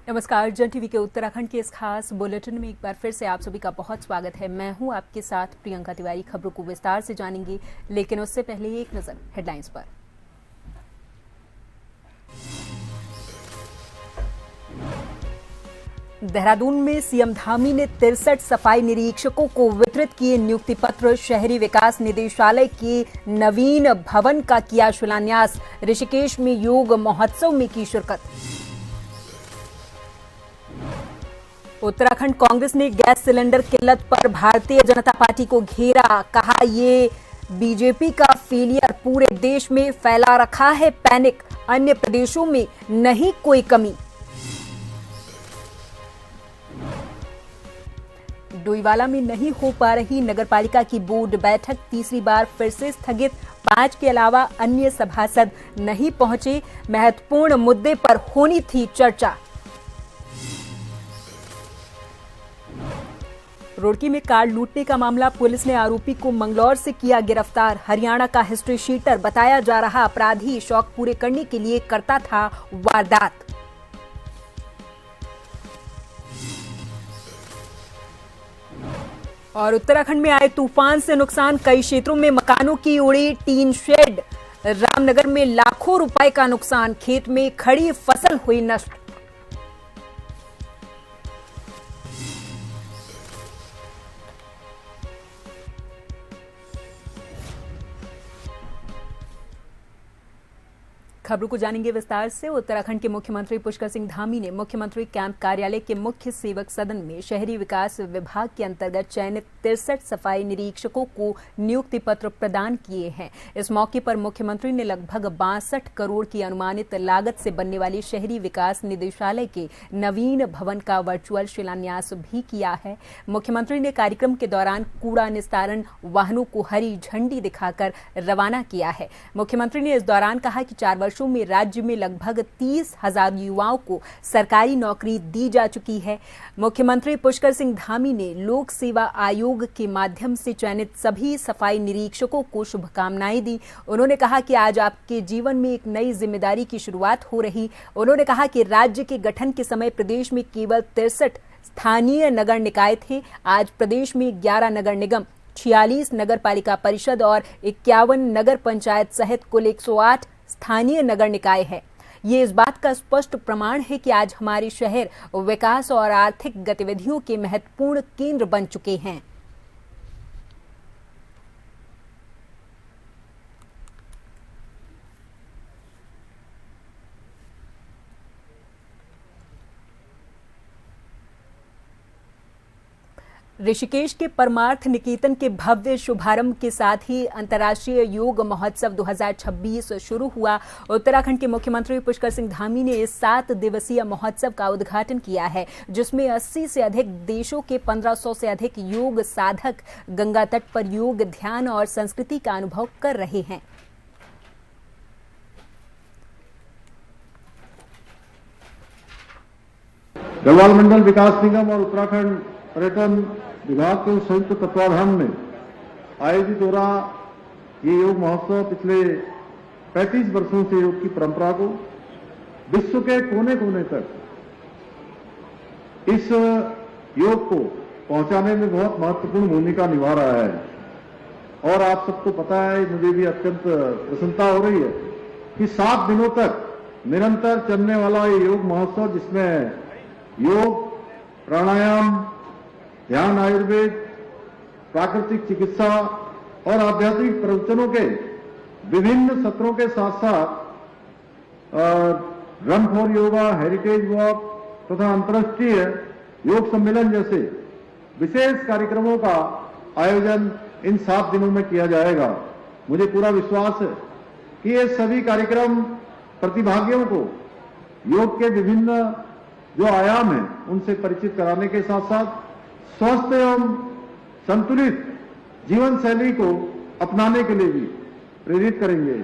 नमस्कार, जन टीवी के उत्तराखंड के इस खास बुलेटिन में एक बार फिर से आप सभी का बहुत स्वागत है। मैं हूं आपके साथ प्रियंका तिवारी। खबरों को विस्तार से जानेंगे, लेकिन उससे पहले एक नजर हेडलाइंस पर। देहरादून में सीएम धामी ने 63 सफाई निरीक्षकों को वितरित किए नियुक्ति पत्र। शहरी विकास निदेशालय के नवीन भवन का किया शिलान्यास। ऋषिकेश में योग महोत्सव में की शिरकत। उत्तराखंड कांग्रेस ने गैस सिलेंडर किल्लत पर भारतीय जनता पार्टी को घेरा। कहा, ये बीजेपी का फेलियर, पूरे देश में फैला रखा है पैनिक, अन्य प्रदेशों में नहीं कोई कमी। डोईवाला में नहीं हो पा रही नगरपालिका की बोर्ड बैठक, तीसरी बार फिर से स्थगित। 5 के अलावा अन्य सभासद नहीं पहुंचे। महत्वपूर्ण मुद्दे पर होनी थी चर्चा। रुड़की में कार लूटने का मामला, पुलिस ने आरोपी को मंगलौर से किया गिरफ्तार। हरियाणा का हिस्ट्री शीटर बताया जा रहा अपराधी शौक पूरे करने के लिए करता था वारदात। और उत्तराखंड में आए तूफान से नुकसान, कई क्षेत्रों में मकानों की उड़ी टीन शेड। रामनगर में लाखों रुपए का नुकसान, खेत में खड़ी फसल हुई नष्ट। खबरों को जानेंगे विस्तार से। उत्तराखंड के मुख्यमंत्री पुष्कर सिंह धामी ने मुख्यमंत्री कैंप कार्यालय के मुख्य सेवक सदन में शहरी विकास विभाग के अंतर्गत चयनित 63 सफाई निरीक्षकों को नियुक्ति पत्र प्रदान किए हैं। इस मौके पर मुख्यमंत्री ने लगभग 62 करोड़ की अनुमानित लागत से बनने वाले शहरी विकास निदेशालय के नवीन भवन का वर्चुअल शिलान्यास भी किया है। मुख्यमंत्री ने कार्यक्रम के दौरान कूड़ा निस्तारण वाहनों को हरी झंडी दिखाकर रवाना किया है। मुख्यमंत्री ने इस दौरान कहा कि 4 वर्षों में राज्य में लगभग 30,000 युवाओं को सरकारी नौकरी दी जा चुकी है। मुख्यमंत्री पुष्कर सिंह धामी ने लोक सेवा आयोग के माध्यम से चयनित सभी सफाई निरीक्षकों को शुभकामनाएं दी। उन्होंने कहा कि आज आपके जीवन में एक नई जिम्मेदारी की शुरुआत हो रही। उन्होंने कहा कि राज्य के गठन के समय प्रदेश में केवल 63 स्थानीय नगर निकाय थे। आज प्रदेश में 11 नगर निगम, 46 नगर पालिका परिषद और 51 नगर पंचायत सहित कुल 108 स्थानीय नगर निकाय है। ये इस बात का स्पष्ट प्रमाण है कि आज हमारे शहर विकास और आर्थिक गतिविधियों के महत्वपूर्ण केंद्र बन चुके हैं। ऋषिकेश के परमार्थ निकेतन के भव्य शुभारंभ के साथ ही अंतर्राष्ट्रीय योग महोत्सव 2026 शुरू हुआ। उत्तराखंड के मुख्यमंत्री पुष्कर सिंह धामी ने इस 7 दिवसीय महोत्सव का उद्घाटन किया है, जिसमें 80 से अधिक देशों के 1500 से अधिक योग साधक गंगा तट पर योग, ध्यान और संस्कृति का अनुभव कर रहे हैं। गढ़वाल मंडल विकास निगम और उत्तराखंड पर्यटन विभाग के संयुक्त तत्वाधान में आयोजित हो रहा ये योग महोत्सव पिछले 35 वर्षों से योग की परंपरा को विश्व के कोने कोने तक इस योग को पहुंचाने में बहुत महत्वपूर्ण भूमिका निभा रहा है। और आप सबको पता है, मुझे भी अत्यंत प्रसन्नता हो रही है कि 7 दिनों तक निरंतर चलने वाला ये योग महोत्सव, जिसमें योग, प्राणायाम, ध्यान, आयुर्वेद, प्राकृतिक चिकित्सा और आध्यात्मिक प्रवचनों के विभिन्न सत्रों के साथ साथ run for yoga, heritage walk तथा अंतर्राष्ट्रीय योग सम्मेलन जैसे विशेष कार्यक्रमों का आयोजन इन 7 दिनों में किया जाएगा। मुझे पूरा विश्वास है कि ये सभी कार्यक्रम प्रतिभागियों को योग के विभिन्न जो आयाम हैं उनसे परिचित कराने के साथ साथ स्वस्थ एवं संतुलित जीवन शैली को अपनाने के लिए भी प्रेरित करेंगे।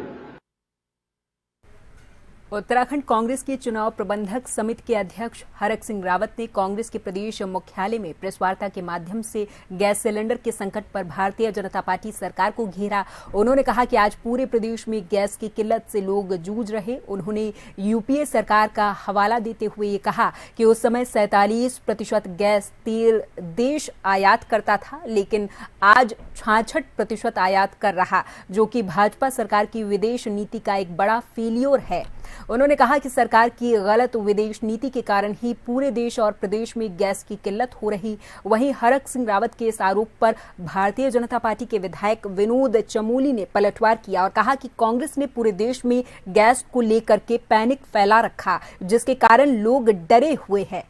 उत्तराखंड कांग्रेस के चुनाव प्रबंधक समिति के अध्यक्ष हरक सिंह रावत ने कांग्रेस के प्रदेश मुख्यालय में प्रेस वार्ता के माध्यम से गैस सिलेंडर के संकट पर भारतीय जनता पार्टी सरकार को घेरा। उन्होंने कहा कि आज पूरे प्रदेश में गैस की किल्लत से लोग जूझ रहे। उन्होंने यूपीए सरकार का हवाला देते हुए ये कहा कि उस समय 47% गैस तेल देश आयात करता था, लेकिन आज 66% आयात कर रहा, जो कि भाजपा सरकार की विदेश नीति का एक बड़ा फेलियर है। उन्होंने कहा कि सरकार की गलत विदेश नीति के कारण ही पूरे देश और प्रदेश में गैस की किल्लत हो रही। वहीं हरक सिंह रावत के इस आरोप पर भारतीय जनता पार्टी के विधायक विनोद चमोली ने पलटवार किया और कहा कि कांग्रेस ने पूरे देश में गैस को लेकर के पैनिक फैला रखा, जिसके कारण लोग डरे हुए हैं।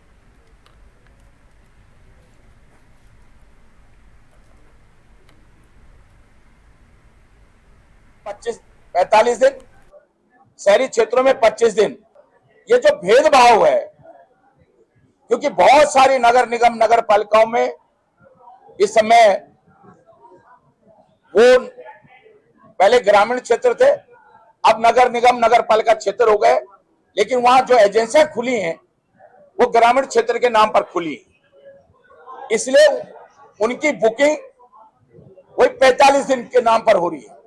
पच्चीस 45 दिन, शहरी क्षेत्रों में 25 दिन। ये जो भेदभाव है, क्योंकि बहुत सारी नगर निगम नगर पालिकाओं में इस समय वो पहले ग्रामीण क्षेत्र थे, अब नगर निगम नगर पालिका क्षेत्र हो गए, लेकिन वहां जो एजेंसियां खुली हैं वो ग्रामीण क्षेत्र के नाम पर खुली, इसलिए उनकी बुकिंग वही 45 दिन के नाम पर हो रही है।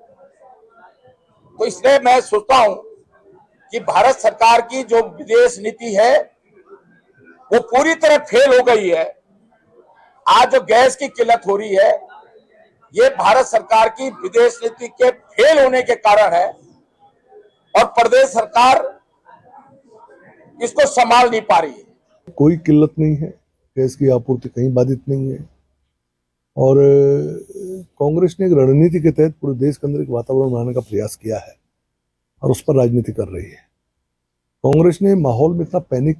तो इसलिए मैं सोचता हूं कि भारत सरकार की जो विदेश नीति है वो पूरी तरह फेल हो गई है। आज जो गैस की किल्लत हो रही है, ये भारत सरकार की विदेश नीति के फेल होने के कारण है और प्रदेश सरकार इसको संभाल नहीं पा रही है। कोई किल्लत नहीं है, गैस की आपूर्ति कहीं बाधित नहीं है और कांग्रेस ने एक रणनीति के तहत पूरे देश के अंदर एक वातावरण बनाने का प्रयास किया है और उस पर राजनीति कर रही है। कांग्रेस ने माहौल में इतना पैनिक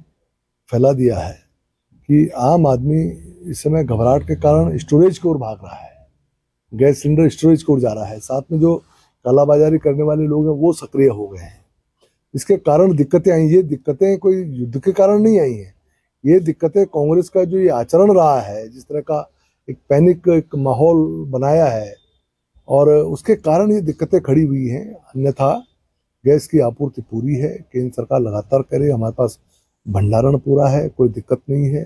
फैला दिया है कि आम आदमी इस समय घबराहट के कारण स्टोरेज की ओर भाग रहा है, गैस सिलेंडर स्टोरेज की ओर जा रहा है। साथ में जो कालाबाजारी करने वाले लोग हैं वो सक्रिय हो गए हैं। इसके कारण दिक्कतें आई। ये दिक्कतें कोई युद्ध के कारण नहीं आई हैं, ये दिक्कतें कांग्रेस का जो ये आचरण रहा है, जिस तरह का एक पैनिक एक माहौल बनाया है, और उसके कारण ये दिक्कतें खड़ी हुई हैं। अन्यथा गैस की आपूर्ति पूरी है, केंद्र सरकार लगातार करे, हमारे पास भंडारण पूरा है, कोई दिक्कत नहीं है।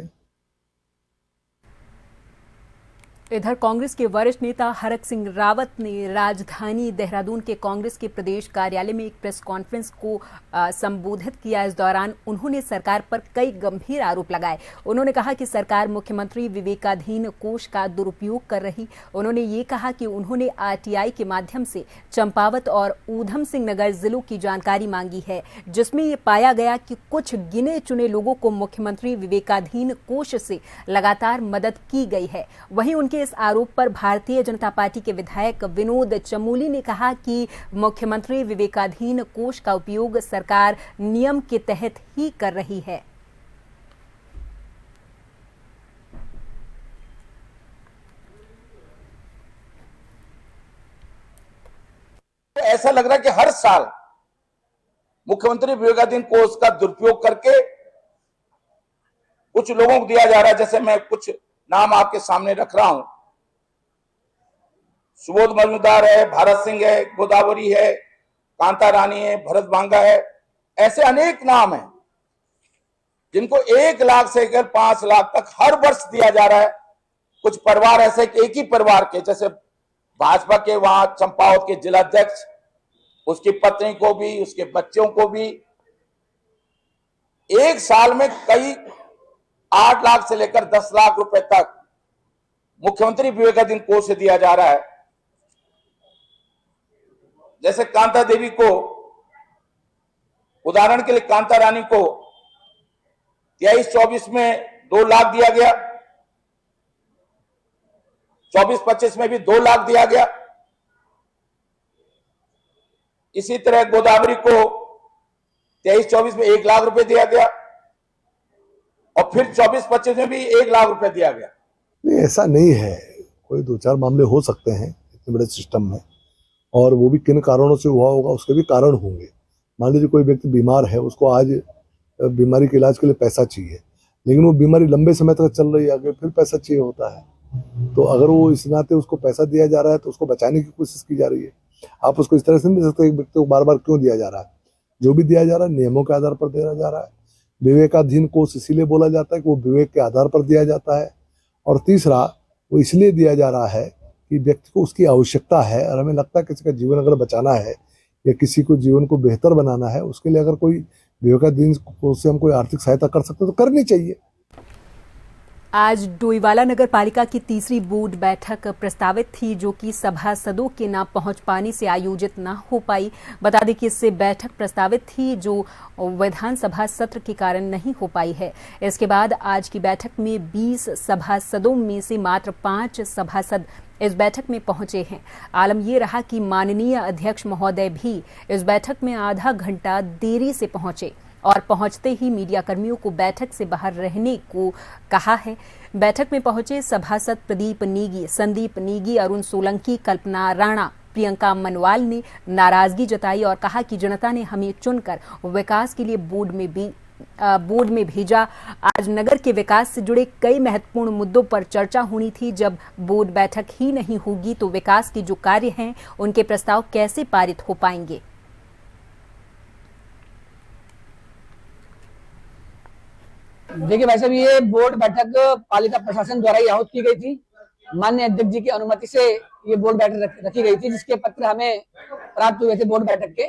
इधर कांग्रेस के वरिष्ठ नेता हरक सिंह रावत ने राजधानी देहरादून के कांग्रेस के प्रदेश कार्यालय में एक प्रेस कॉन्फ्रेंस को संबोधित किया। इस दौरान उन्होंने सरकार पर कई गंभीर आरोप लगाए। उन्होंने कहा कि सरकार मुख्यमंत्री विवेकाधीन कोष का दुरुपयोग कर रही। उन्होंने ये कहा कि उन्होंने आरटीआई के माध्यम से चंपावत और ऊधम सिंह नगर जिलों की जानकारी मांगी है, जिसमें ये पाया गया कि कुछ गिने चुने लोगों को मुख्यमंत्री विवेकाधीन कोष से लगातार मदद की गई है। वहीं उनके इस आरोप पर भारतीय जनता पार्टी के विधायक विनोद चमोली ने कहा कि मुख्यमंत्री विवेकाधीन कोष का उपयोग सरकार नियम के तहत ही कर रही है। ऐसा लग रहा है कि हर साल मुख्यमंत्री विवेकाधीन कोष का दुरुपयोग करके कुछ लोगों को दिया जा रहा है। जैसे मैं कुछ नाम आपके सामने रख रहा हूं, सुबोध मजूमदार है, भारत सिंह है, गोदावरी है, कांता रानी है, भरत बांगा है, ऐसे अनेक नाम हैं जिनको 1 लाख से लेकर 5 लाख तक हर वर्ष दिया जा रहा है। कुछ परिवार ऐसे एक ही परिवार के, जैसे भाजपा के वहां चंपावत के जिलाध्यक्ष, उसकी पत्नी को भी, उसके बच्चों को भी एक साल में कई 8 लाख से लेकर 10 लाख रुपए तक मुख्यमंत्री विवेकाधीन कोष से दिया जा रहा है। जैसे कांता देवी को, उदाहरण के लिए कांता रानी को 23-24 में 2 लाख दिया गया, 24-25 में भी 2 लाख दिया गया। इसी तरह गोदावरी को 23-24 में 1 लाख रुपए दिया गया और फिर 24-25 में भी 1 लाख रुपए दिया गया। नहीं, ऐसा नहीं है। कोई 2-4 मामले हो सकते हैं इतने बड़े सिस्टम में, और वो भी किन कारणों से हुआ होगा उसके भी कारण होंगे। मान लीजिए कोई व्यक्ति बीमार है, उसको आज बीमारी के इलाज के लिए पैसा चाहिए, लेकिन वो बीमारी लंबे समय तक चल रही है, आगे फिर पैसा चाहिए होता है। तो अगर वो इस नाते उसको पैसा दिया जा रहा है तो उसको बचाने की कोशिश की जा रही है। आप उसको इस तरह से नहीं दे सकते एक व्यक्ति को बार बार क्यों दिया जा रहा है। जो भी दिया जा रहा है नियमों के आधार पर दिया जा रहा है। विवेकाधीन कोष इसीलिए बोला जाता है कि वो विवेक के आधार पर दिया जाता है। और तीसरा, वो इसलिए दिया जा रहा है कि व्यक्ति को उसकी आवश्यकता है, और हमें लगता है किसी का जीवन अगर बचाना है या किसी को जीवन को बेहतर बनाना है, उसके लिए अगर कोई विवेकाधीन कोष से हम कोई आर्थिक सहायता कर सकते हैं तो करनी चाहिए। आज डोईवाला नगर पालिका की तीसरी बोर्ड बैठक प्रस्तावित थी, जो कि सभासदों के न पहुंच पाने से आयोजित न हो पाई। बता दें कि इससे बैठक प्रस्तावित थी जो विधानसभा सत्र के कारण नहीं हो पाई है। इसके बाद आज की बैठक में 20 सभासदों में से मात्र 5 सभासद इस बैठक में पहुंचे हैं। आलम ये रहा कि माननीय अध्यक्ष महोदय भी इस बैठक में आधा घंटा देरी से पहुंचे और पहुंचते ही मीडिया कर्मियों को बैठक से बाहर रहने को कहा है। बैठक में पहुंचे सभासद प्रदीप नेगी, संदीप नेगी, अरुण सोलंकी, कल्पना राणा, प्रियंका मनवाल ने नाराजगी जताई और कहा कि जनता ने हमें चुनकर विकास के लिए बोर्ड में भेजा। आज नगर के विकास से जुड़े कई महत्वपूर्ण मुद्दों पर चर्चा होनी थी। जब बोर्ड बैठक ही नहीं होगी तो विकास के जो कार्य हैं उनके प्रस्ताव कैसे पारित हो पाएंगे। देखिए वैसे भी ये बोर्ड बैठक पालिका प्रशासन द्वारा ही आहूत की गई थी। माननीय अध्यक्ष जी की अनुमति से ये बोर्ड बैठक रखी गई थी, जिसके पत्र हमें प्राप्त हुए थे बोर्ड बैठक के।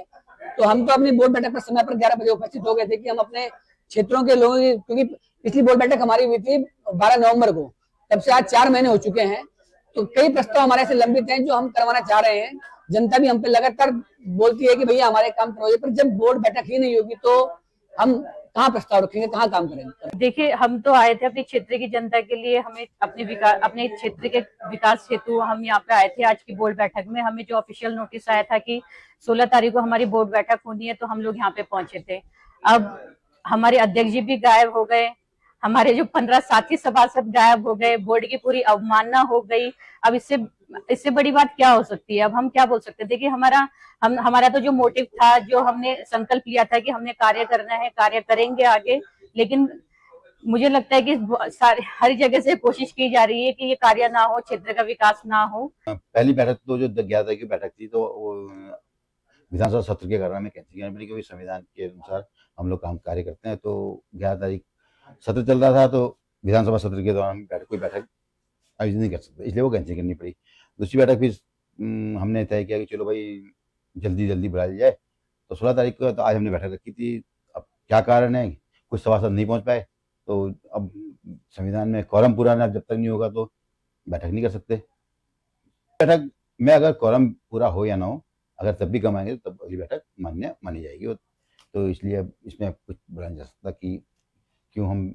तो हम तो अपनी बोर्ड बैठक पर समय पर 11 बजे उपस्थित हो गए थे कि हम अपने क्षेत्रों के लोगों की, क्योंकि पिछली बोर्ड बैठक हमारी हुई थी 12 नवंबर को, तब से आज 4 महीने हो चुके हैं। तो कई प्रस्ताव हमारे से लंबित हैं जो हम करवाना चाह रहे हैं। जनता भी हम पे लगातार बोलती है कि भैया हमारे काम करवाइए, पर जब बोर्ड बैठक ही नहीं होगी तो हम कहाँ प्रस्ताव रखेंगे, कहाँ काम करेंगे। देखिए हम तो आए थे अपने क्षेत्र की जनता के लिए, हमें अपने क्षेत्र के विकास हेतु हम यहाँ पे आए थे। आज की बोर्ड बैठक में हमें जो ऑफिशियल नोटिस आया था कि 16 तारीख को हमारी बोर्ड बैठक होनी है, तो हम लोग यहाँ पे पहुंचे थे। अब हमारे अध्यक्ष जी भी गायब हो गए, हमारे जो 15 साथी सभासद गायब हो गए, बोर्ड की पूरी अवमानना हो गई। अब इससे बड़ी बात क्या हो सकती है। अब हम क्या बोल सकते हैं। देखिए हमारा तो जो मोटिव था, जो हमने संकल्प लिया था कि हमने कार्य करना है, कार्य करेंगे आगे, लेकिन मुझे लगता है कि हर जगह से कोशिश की जा रही है कि ये कार्य ना हो, क्षेत्र का विकास ना हो। पहली बैठक तो जो 11 तारीख की बैठक थी तो विधानसभा सत्र के कारण में कैंसिल करनी पड़ी, क्योंकि संविधान के अनुसार हम लोग काम कार्य करते हैं। तो 11 तारीख सत्र चल रहा था, तो विधानसभा सत्र के दौरान कोई बैठक आयोजित नहीं कर सकते, इसलिए वो कैंसिल करनी पड़ी। दूसरी बैठक फिर हमने तय किया कि चलो भाई जल्दी बुला ली जाए। तो 16 तारीख को तो आज हमने बैठक रखी थी। अब क्या कारण है, कुछ सभासद नहीं पहुंच पाए, तो अब संविधान में क्वारम पूरा ना जब तक नहीं होगा तो बैठक नहीं कर सकते। बैठक में अगर क्वारम पूरा हो या ना हो, अगर तब भी कम आएंगे तो तब अगली बैठक मान्य मानी जाएगी। तो इसलिए इसमें कुछ बोला नहीं जा सकता कि क्यों हम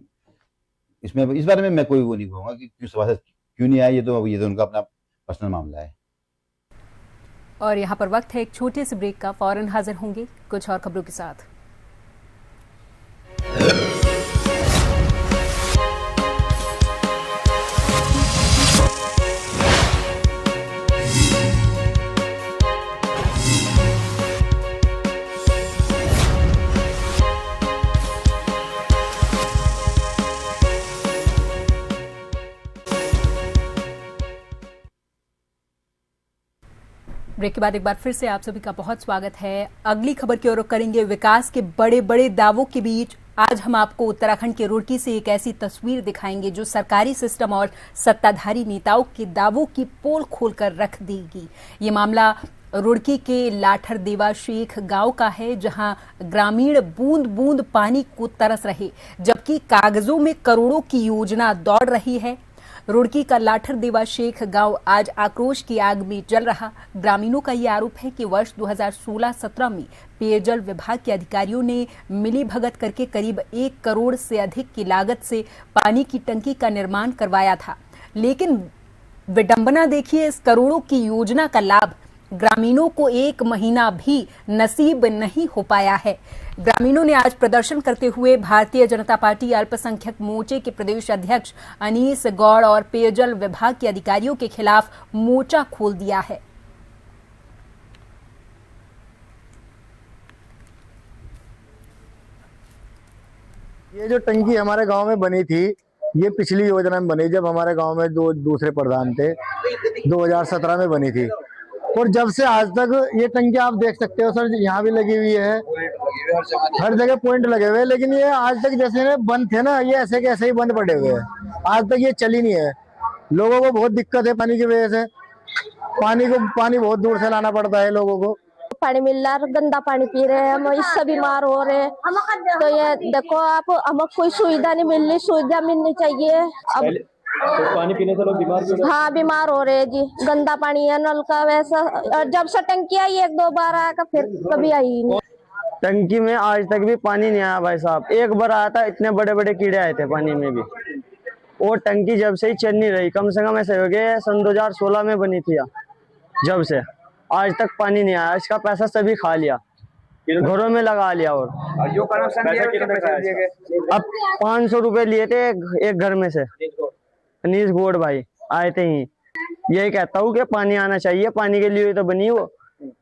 इसमें, इस बारे में मैं कोई वो नहीं कहूँगा कि क्यों सभासद क्यों नहीं आए। ये तो उनका अपना पर्सनल मामला है। और यहाँ पर वक्त है एक छोटे से ब्रेक का। फौरन हाजिर होंगे कुछ और खबरों के साथ। ब्रेक के बाद एक बार फिर से आप सभी का बहुत स्वागत है। अगली खबर की ओर रुख करेंगे। विकास के बड़े बड़े दावों के बीच आज हम आपको उत्तराखंड के रुड़की से एक ऐसी तस्वीर दिखाएंगे जो सरकारी सिस्टम और सत्ताधारी नेताओं के दावों की पोल खोलकर रख देगी। ये मामला रुड़की के लाठर देवा शेख गांव का है, जहां ग्रामीण बूंद बूंद पानी को तरस रहे, जबकि कागजों में करोड़ों की योजना दौड़ रही है। रुड़की का लाठर देवा शेख गांव आज आक्रोश की आग में जल रहा। ग्रामीणों का ये आरोप है कि वर्ष 2016-17 में पेयजल विभाग के अधिकारियों ने मिली भगत करके करीब 1 करोड़ से अधिक की लागत से पानी की टंकी का निर्माण करवाया था, लेकिन विडंबना देखिए, इस करोड़ों की योजना का लाभ ग्रामीणों को 1 महीना भी नसीब नहीं हो पाया है। ग्रामीणों ने आज प्रदर्शन करते हुए भारतीय जनता पार्टी अल्पसंख्यक मोर्चे के प्रदेश अध्यक्ष अनीस गौड़ और पेयजल विभाग के अधिकारियों के खिलाफ मोर्चा खोल दिया है। ये जो टंकी हमारे गांव में बनी थी, ये पिछली योजना में बनी, जब हमारे गांव में 2 दूसरे प्रधान थे, 2017 में बनी थी। और जब से आज तक ये टंकी आप देख सकते हो सर, यहाँ भी लगी हुई है, हर जगह पॉइंट लगे हुए हैं, लेकिन ये आज तक जैसे ना बंद थे ना, ये ऐसे के ऐसे ही बंद पड़े हुए हैं, आज तक ये चली नहीं है। लोगों को बहुत दिक्कत है पानी की वजह से, पानी बहुत दूर से लाना पड़ता है लोगों को। पानी मिल रहा है, गंदा पानी पी रहे हैं हम, इससे बीमार हो रहे हैं। तो ये देखो आप, हमें कोई सुविधा नहीं मिल रही, सुविधा मिलनी चाहिए। अब तो पानी पीने से लोग बीमार भी हो रहे हैं? हाँ, बीमार हो रहे हैं जी, गंदा पानी है नल का वैसा। और जब से टंकी आई 1-2 बार आया, फिर कभी आई ही नहीं। टंकी में आज तक भी पानी नहीं आया भाई साहब। एक बार आया था, इतने बड़े बड़े कीड़े आए थे पानी में भी। और टंकी जब से ही चल नहीं रही, कम से कम ऐसे हो गए, सन 2016 में बनी थी, जब से आज तक पानी नहीं आया। इसका पैसा सभी खा लिया, घरों में लगा लिया। और जो कनेक्शन दिए गए, अब 500 रुपए लिए थे एक घर में से। अनीस गोड भाई आए थे ही। यही कहता हूँ कि पानी आना चाहिए, पानी के लिए तो बनी वो।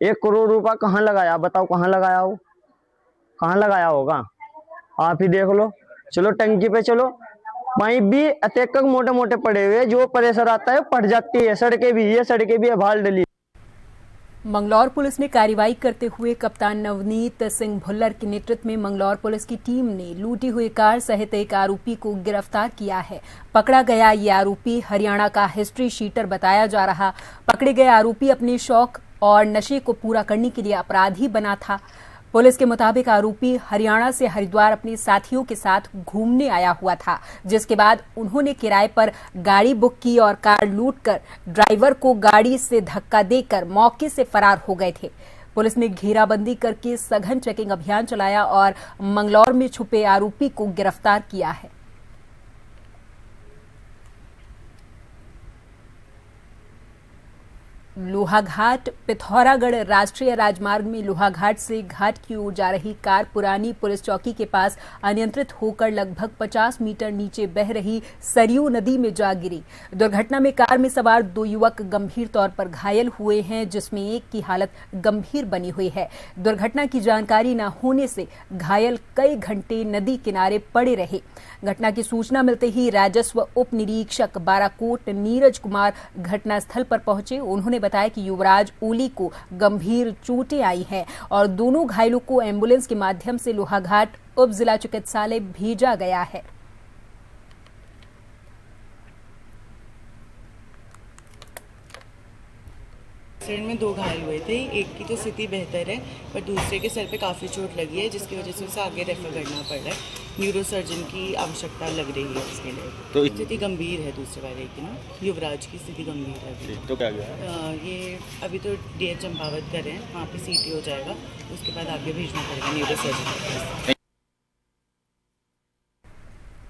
1 करोड़ रुपया कहाँ लगाया, बताओ कहाँ लगाया हो, कहाँ लगाया होगा, आप ही देख लो। चलो टंकी पे चलो, पाइप भी अत्यक मोटे मोटे पड़े हुए, जो प्रेशर आता है पड़ जाती है। सड़कें भी है भाल डली। मंगलौर पुलिस ने कार्रवाई करते हुए कप्तान नवनीत सिंह भुल्लर के नेतृत्व में मंगलौर पुलिस की टीम ने लूटी हुई कार सहित एक आरोपी को गिरफ्तार किया है। पकड़ा गया ये आरोपी हरियाणा का हिस्ट्री शीटर बताया जा रहा। पकड़े गए आरोपी अपने शौक और नशे को पूरा करने के लिए अपराधी बना था। पुलिस के मुताबिक आरोपी हरियाणा से हरिद्वार अपने साथियों के साथ घूमने आया हुआ था, जिसके बाद उन्होंने किराए पर गाड़ी बुक की और कार लूटकर ड्राइवर को गाड़ी से धक्का देकर मौके से फरार हो गए थे। पुलिस ने घेराबंदी करके सघन चेकिंग अभियान चलाया और मंगलौर में छुपे आरोपी को गिरफ्तार किया है। लोहाघाट पिथौरागढ़ राष्ट्रीय राजमार्ग में लोहाघाट से घाट की ओर जा रही कार पुरानी पुलिस चौकी के पास अनियंत्रित होकर लगभग 50 मीटर नीचे बह रही सरयू नदी में जा गिरी। दुर्घटना में कार में सवार 2 युवक गंभीर तौर पर घायल हुए हैं, जिसमें एक की हालत गंभीर बनी हुई है। दुर्घटना की जानकारी न होने से घायल कई घंटे नदी किनारे पड़े रहे। घटना की सूचना मिलते ही राजस्व उप निरीक्षक बाराकोट नीरज कुमार घटनास्थल पर पहुंचे। उन्होंने बताया कि युवराज ओली को गंभीर चोटें आई हैं और दोनों घायलों को एम्बुलेंस के माध्यम से लोहाघाट उप जिला चिकित्सालय भेजा गया है। एक्सीडेंट में 2 घायल हुए थे, एक की तो स्थिति बेहतर है पर दूसरे के सर पे काफ़ी चोट लगी है, जिसकी वजह से उसे आगे रेफर करना पड़ रहा है। न्यूरोसर्जन की आवश्यकता लग रही है उसके लिए। तो स्थिति गंभीर है दूसरे वाले की ना, युवराज की स्थिति गंभीर है। तो क्या गया ये अभी तो DH चंपावत कर रहे हैं, वहाँ पे CT हो जाएगा, उसके बाद आगे भेजना पड़ेगा न्यूरोसर्जन।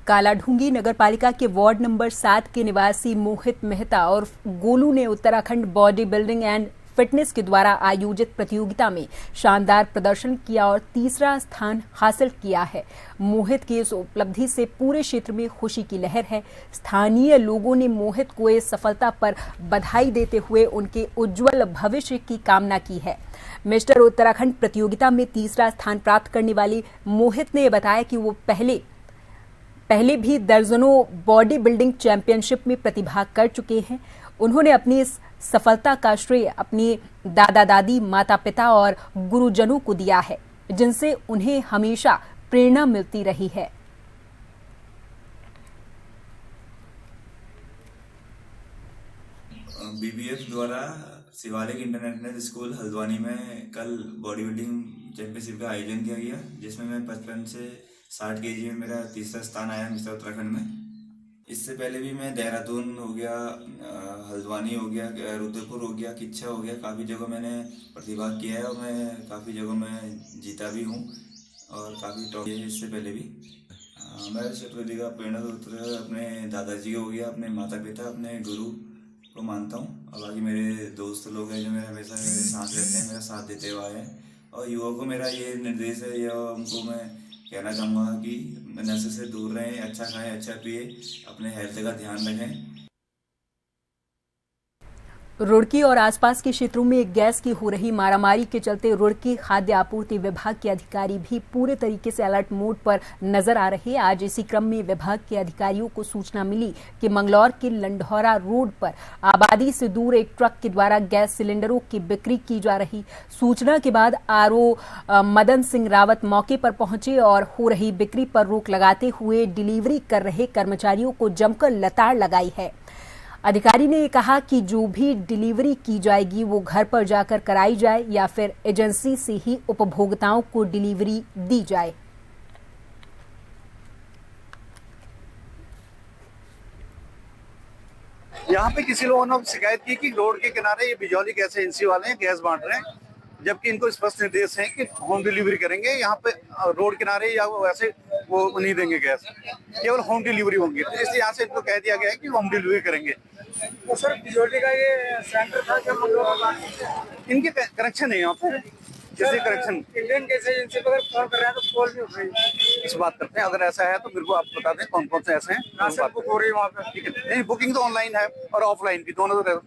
कालाढूंगी नगरपालिका के वार्ड नंबर 7 के निवासी मोहित मेहता और गोलू ने Uttarakhand body building and fitness के द्वारा आयोजित प्रतियोगिता में शानदार प्रदर्शन किया और तीसरा स्थान हासिल किया है। मोहित की इस उपलब्धि से पूरे क्षेत्र में खुशी की लहर है। स्थानीय लोगों ने मोहित को इस सफलता पर बधाई देते हुए उनके उज्जवल भविष्य की कामना की है। मिस्टर उत्तराखंड प्रतियोगिता में तीसरा स्थान प्राप्त करने वाली मोहित ने बताया कि वो पहले भी दर्जनों बॉडी बिल्डिंग चैंपियनशिप में प्रतिभाग कर चुके हैं। उन्होंने अपनी इस सफलता का श्रेय अपने दादा दादी, माता पिता और गुरुजनों को दिया है, जिनसे उन्हें हमेशा प्रेरणा मिलती रही है। BBF द्वारा शिवालिक इंटरनेशनल स्कूल हल्द्वानी में कल बॉडी बिल्डिंग चैंपियनशिप का आयोजन किया गया, जिसमें मैं 55 से 60 kg में मेरा तीसरा स्थान आया मिस्टर उत्तराखंड में। इससे पहले भी मैं देहरादून हो गया, हल्द्वानी हो गया, रुद्रपुर हो गया, किच्छा हो गया, काफ़ी जगह मैंने प्रतिभाग किया है और मैं काफ़ी जगह मैं जीता भी हूँ और काफ़ी ट्रॉफी है इससे पहले भी। मैं चतुर्थी का प्रेरणा सूत्र अपने दादाजी हो गया, अपने माता पिता, अपने गुरु को मानता हूँ और बाकी मेरे दोस्त लोग हैं जो मेरे हमेशा मेरे साथ रहते हैं, मेरा साथ देते हुए आए हैं। और युवाओं को मेरा ये निर्देश है या उनको मैं कहना चाहूँगा कि नशे से दूर रहें, अच्छा खाएं, अच्छा पिए, अपने हेल्थ का ध्यान रखें। रुड़की और आसपास के क्षेत्रों में गैस की हो रही मारामारी के चलते रुड़की खाद्य आपूर्ति विभाग के अधिकारी भी पूरे तरीके से अलर्ट मोड पर नजर आ रहे हैं। आज इसी क्रम में विभाग के अधिकारियों को सूचना मिली कि मंगलौर के लंढौरा रोड पर आबादी से दूर एक ट्रक के द्वारा गैस सिलेंडरों की बिक्री की जा रही। सूचना के बाद आरओ मदन सिंह रावत मौके पर पहुंचे और हो रही बिक्री पर रोक लगाते हुए डिलीवरी कर रहे कर्मचारियों को जमकर लताड़ लगाई है। अधिकारी ने कहा कि जो भी डिलीवरी की जाएगी वो घर पर जाकर कराई जाए या फिर एजेंसी से ही उपभोक्ताओं को डिलीवरी दी जाए। यहाँ पे किसी लोगों ने शिकायत की कि रोड के किनारे ये बिजौली गैस एजेंसी वाले हैं, गैस बांट रहे हैं, जबकि इनको स्पष्ट निर्देश है कि होम डिलीवरी करेंगे। यहाँ पे रोड किनारे या वैसे वो नहीं देंगे गैस, केवल होम डिलीवरी होंगी। तो इसलिए यहाँ से इनको कह दिया गया है कि होम डिलीवरी करेंगे। तो सर बिजौली का ये सेंटर था क्या? इनके कनेक्शन है यहाँ पे, जैसे कनेक्शन इंडियन गैस एजेंसी पर अगर कॉल कर रहे हैं तो कॉल नहीं उठ रही। इस बात करते हैं, अगर ऐसा है तो मेरे को आप बता दें कौन कौन से ऐसे हैं। बुक हो रही है वहाँ पे? ठीक है, नहीं बुकिंग तो ऑनलाइन है और ऑफलाइन भी, दोनों तो।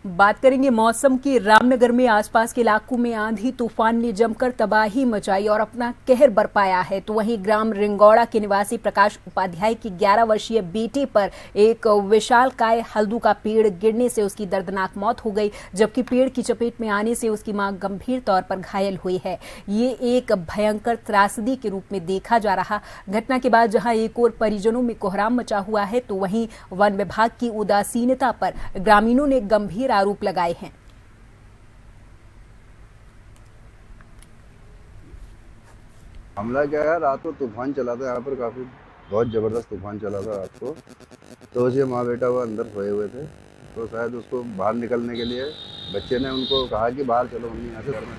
बात करेंगे मौसम की। रामनगर में आसपास के इलाकों में आंधी तूफान ने जमकर तबाही मचाई और अपना कहर बरपाया है। तो वहीं ग्राम रिंगौड़ा के निवासी प्रकाश उपाध्याय की 11 वर्षीय बेटी पर एक विशालकाय हल्दू का पेड़ गिरने से उसकी दर्दनाक मौत हो गई, जबकि पेड़ की चपेट में आने से उसकी मां गंभीर तौर पर घायल हुई है। ये एक भयंकर त्रासदी के रूप में देखा जा रहा। घटना के बाद जहां एक और परिजनों में कोहराम मचा हुआ है, तो वहीं वन विभाग की उदासीनता पर ग्रामीणों ने गंभीर आरोप लगाए हैं। हमला क्या है, रात को तूफान चला था यहाँ पर, काफी बहुत जबरदस्त तूफान चला था रात को। तो उसे माँ बेटा वो अंदर सोए हुए थे, तो शायद उसको बाहर निकलने के लिए बच्चे ने उनको कहा कि बाहर चलो, हम यहाँ से घर में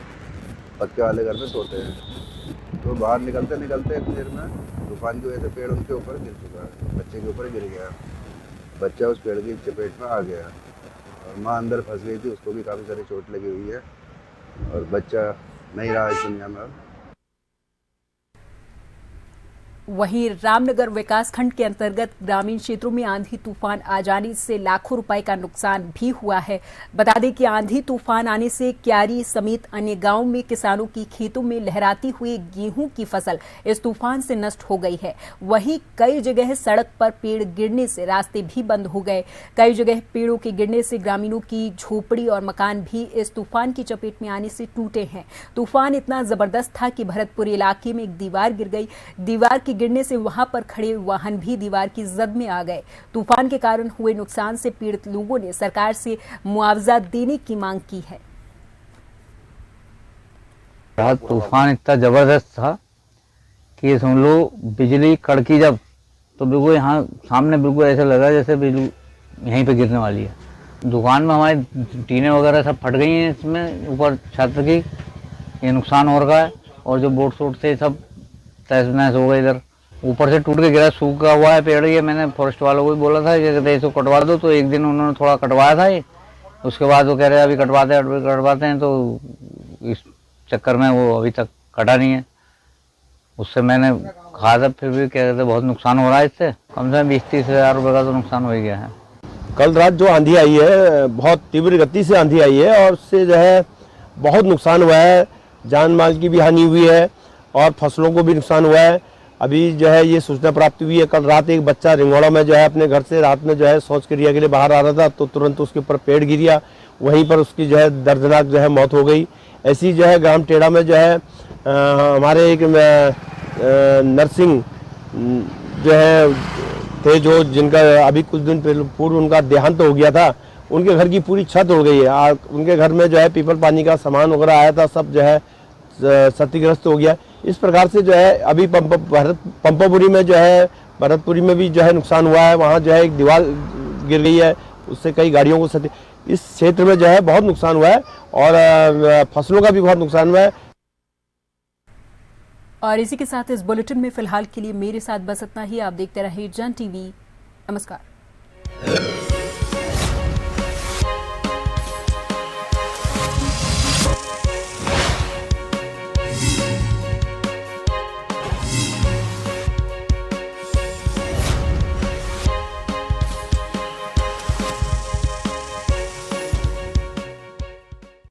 पक्के वाले घर में सोते हैं। तो बाहर निकलते निकलते इतनी देर में तूफान की वजह से पेड़ उनके ऊपर गिर चुका है, बच्चे के ऊपर गिर गया। बच्चा उस पेड़ की चपेट में आ गया और माँ अंदर फंस गई थी, उसको भी काफ़ी सारी चोट लगी हुई है और बच्चा नहीं रहा इस दुनिया में। वहीं रामनगर विकास खंड के अंतर्गत ग्रामीण क्षेत्रों में आंधी तूफान आ जाने से लाखों रुपए का नुकसान भी हुआ है। बता दें कि आंधी तूफान आने से क्यारी समेत अन्य गांवों में किसानों की खेतों में लहराती हुई गेहूं की फसल इस तूफान से नष्ट हो गई है। वहीं कई जगह सड़क पर पेड़ गिरने से रास्ते भी बंद हो गए। कई जगह पेड़ों के गिरने से ग्रामीणों की झोपड़ी और मकान भी इस तूफान की चपेट में आने से टूटे हैं। तूफान इतना जबरदस्त था कि भरतपुर इलाके में एक दीवार गिर गई। दीवार के गिरने से वहां पर खड़े वाहन भी दीवार की जद में आ गए। तूफान के कारण हुए नुकसान से पीड़ित लोगों ने सरकार से मुआवजा देने की मांग की है। रात तूफान इतना जबरदस्त था कि सुन लो, बिजली कड़की जब, तो बिल्कुल यहाँ सामने बिल्कुल ऐसा लगा जैसे बिल्कुल यहीं पे गिरने वाली है। दुकान में हमारी टीनें वगैरह सब फट गई हैं, इसमें ऊपर छत की ये नुकसान हो रहा है और जो बोर्ड शोट थे सब तहस नहस हो गए। इधर ऊपर से टूट के गिरा, सूखा हुआ है पेड़। ये मैंने फॉरेस्ट वालों को भी बोला था कि इसको कटवा दो, तो एक दिन उन्होंने थोड़ा कटवाया था ये, उसके बाद वो कह रहे हैं अभी कटवाते हैं, तो इस चक्कर में वो अभी तक कटा नहीं है। उससे मैंने कहा था, फिर भी कह रहे थे बहुत नुकसान हो रहा है, इससे कम से कम 20-30 हज़ार रुपये का तो नुकसान हो ही गया है। कल रात जो आंधी आई है, बहुत तीव्र गति से आंधी आई है और उससे जो है बहुत नुकसान हुआ है। जान माल की भी हानि हुई है और फसलों को भी नुकसान हुआ है। अभी जो है ये सूचना प्राप्त हुई है, कल रात एक बच्चा रिंगौड़ा में जो है अपने घर से रात में जो है शौच क्रिया के लिए बाहर आ रहा था, तो तुरंत उसके ऊपर पेड़ गिरा, वहीं पर उसकी जो है दर्दनाक जो है मौत हो गई। ऐसी जो है ग्राम टेढ़ा में जो है हमारे एक नरसिंह जो है थे, जो जिनका अभी कुछ दिन पूर्व उनका देहांत हो गया था, उनके घर की पूरी छत उड़ गई है। उनके घर में जो है पीपल पानी का सामान वगैरह आया था, सब जो है क्षतिग्रस्त हो गया। इस प्रकार से जो है अभी पंपापुरी में जो है, भरतपुरी में भी जो है नुकसान हुआ है। वहाँ जो है एक दीवार गिर गई है, उससे कई गाड़ियों को इस क्षेत्र में जो है बहुत नुकसान हुआ है और फसलों का भी बहुत नुकसान हुआ है। और इसी के साथ इस बुलेटिन में फिलहाल के लिए मेरे साथ बस इतना ही। आप देखते रहिए जन टीवी। नमस्कार।